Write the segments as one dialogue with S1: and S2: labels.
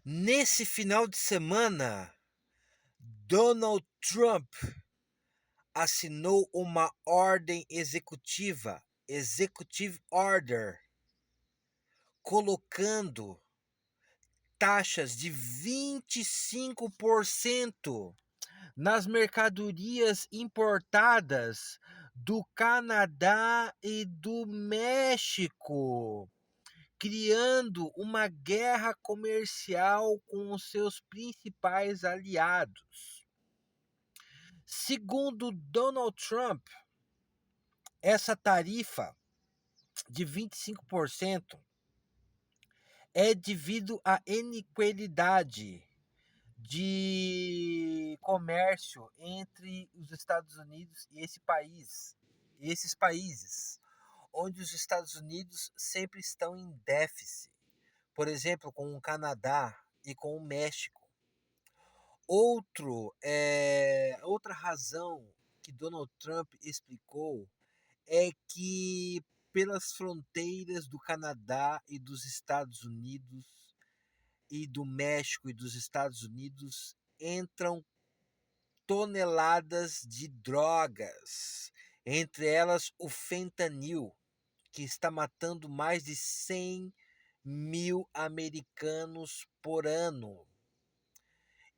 S1: Nesse final de semana, Donald Trump assinou uma ordem executiva, Executive Order, colocando taxas de 25% nas mercadorias importadas do Canadá e do México, criando uma guerra comercial com os seus principais aliados. Segundo Donald Trump, essa tarifa de 25% é devido à inequalidade de comércio entre os Estados Unidos e esses países, onde os Estados Unidos sempre estão em déficit, por exemplo, com o Canadá e com o México. Outra razão que Donald Trump explicou é que pelas fronteiras do Canadá e dos Estados Unidos e do México e dos Estados Unidos entram toneladas de drogas, entre elas o fentanil, que está matando mais de 100 mil americanos por ano.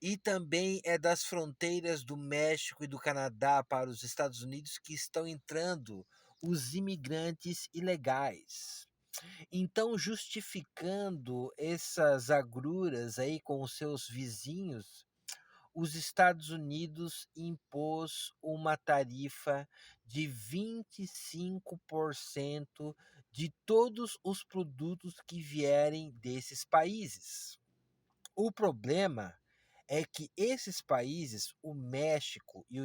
S1: E também é das fronteiras do México e do Canadá para os Estados Unidos que estão entrando os imigrantes ilegais. Então, justificando essas agruras aí com os seus vizinhos, os Estados Unidos impôs uma tarifa de 25% de todos os produtos que vierem desses países. O problema é que esses países, o México e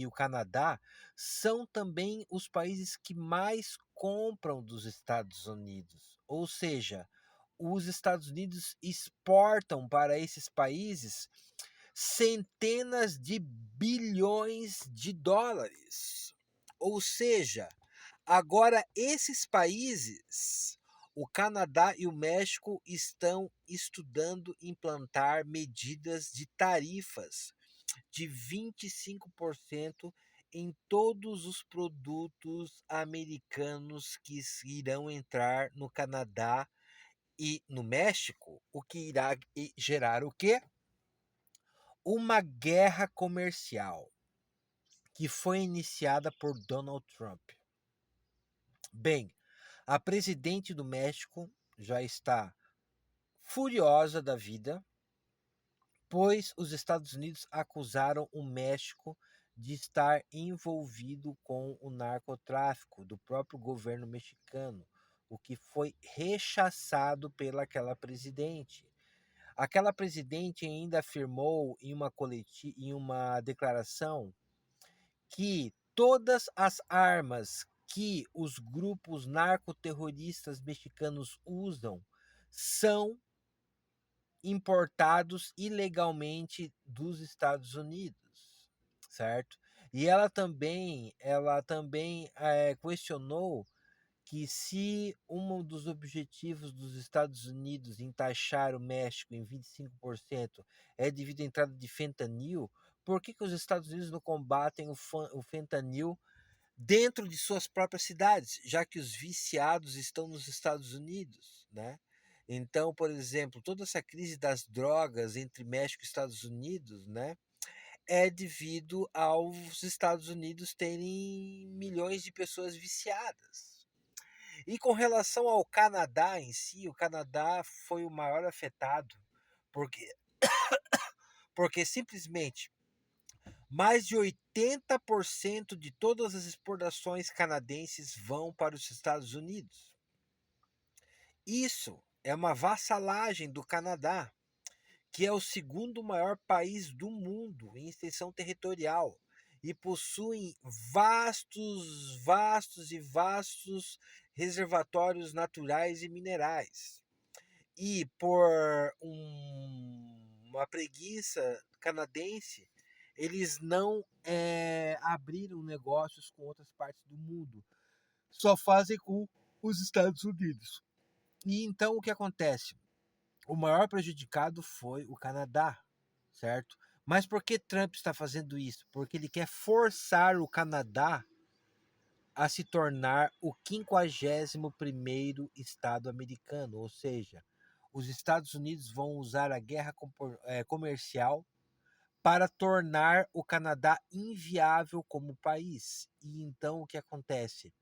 S1: o Canadá, são também os países que mais compram dos Estados Unidos. Ou seja, os Estados Unidos exportam para esses países centenas de bilhões de dólares. Ou seja, agora esses países, o Canadá e o México, estão estudando implantar medidas de tarifas de 25% em todos os produtos americanos que irão entrar no Canadá e no México, o que irá gerar o quê? Uma guerra comercial que foi iniciada por Donald Trump. Bem, a presidente do México já está furiosa da vida, pois os Estados Unidos acusaram o México de estar envolvido com o narcotráfico do próprio governo mexicano, o que foi rechaçado pelaquela presidente. Aquela presidente ainda afirmou em uma declaração que todas as armas que os grupos narcoterroristas mexicanos usam são importados ilegalmente dos Estados Unidos, certo? E ela também questionou que se um dos objetivos dos Estados Unidos em taxar o México em 25% é devido à entrada de fentanil, por que os Estados Unidos não combatem o fentanil dentro de suas próprias cidades, já que os viciados estão nos Estados Unidos, né? Então, por exemplo, toda essa crise das drogas entre México e Estados Unidos, né, é devido aos Estados Unidos terem milhões de pessoas viciadas. E com relação ao Canadá em si, o Canadá foi o maior afetado, porque, porque simplesmente mais de 80% de todas as exportações canadenses vão para os Estados Unidos. Isso é uma vassalagem do Canadá, que é o segundo maior país do mundo em extensão territorial e possui vastos reservatórios naturais e minerais. E por uma preguiça canadense, eles não abriram negócios com outras partes do mundo, só fazem com os Estados Unidos. E então o que acontece? o maior prejudicado foi o Canadá, certo? Mas por que Trump está fazendo isso? Porque ele quer forçar o Canadá a se tornar o 51º estado americano, ou seja, os Estados Unidos vão usar a guerra comercial para tornar o Canadá inviável como país. E então o que acontece?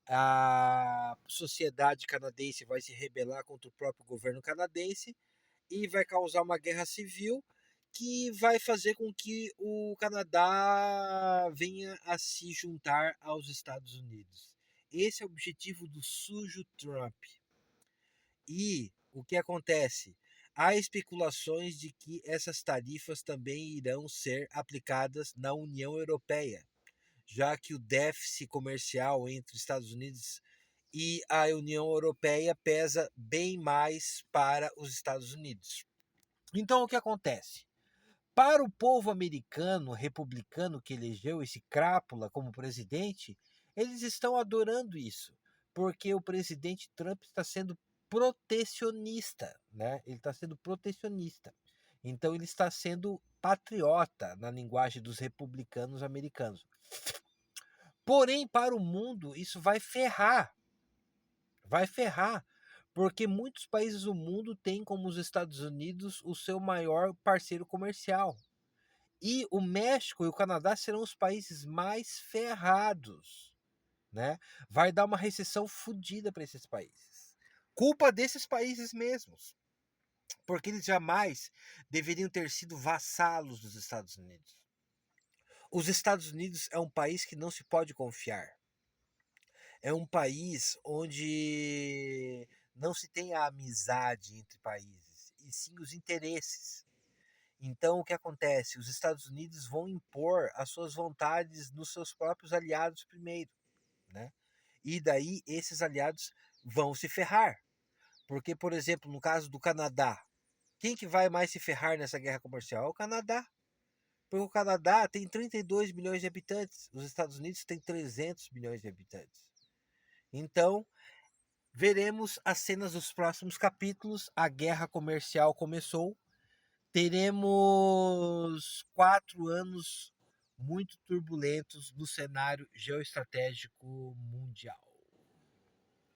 S1: A sociedade canadense vai se rebelar contra o próprio governo canadense e vai causar uma guerra civil que vai fazer com que o Canadá venha a se juntar aos Estados Unidos. Esse é o objetivo do sujo Trump. E o que acontece? Há especulações de que essas tarifas também irão ser aplicadas na União Europeia, já que o déficit comercial entre Estados Unidos e a União Europeia pesa bem mais para os Estados Unidos. Então, o que acontece? Para o povo americano, republicano, que elegeu esse crápula como presidente, eles estão adorando isso, porque o presidente Trump está sendo protecionista, né? Ele está sendo protecionista. Então, ele está sendo patriota na linguagem dos republicanos americanos. Porém, para o mundo, isso vai ferrar, porque muitos países do mundo têm como os Estados Unidos o seu maior parceiro comercial. E o México e o Canadá serão os países mais ferrados, né? Vai dar uma recessão fodida para esses países. Culpa desses países mesmos, porque eles jamais deveriam ter sido vassalos dos Estados Unidos. Os Estados Unidos é um país que não se pode confiar. É um país onde não se tem a amizade entre países, e sim os interesses. Então, o que acontece? Os Estados Unidos vão impor as suas vontades nos seus próprios aliados primeiro, né? E daí esses aliados vão se ferrar. Porque, por exemplo, no caso do Canadá, quem que vai mais se ferrar nessa guerra comercial? É o Canadá. Porque o Canadá tem 32 milhões de habitantes, os Estados Unidos têm 300 milhões de habitantes. Então, veremos as cenas dos próximos capítulos. A guerra comercial começou. Teremos 4 anos muito turbulentos no cenário geoestratégico mundial.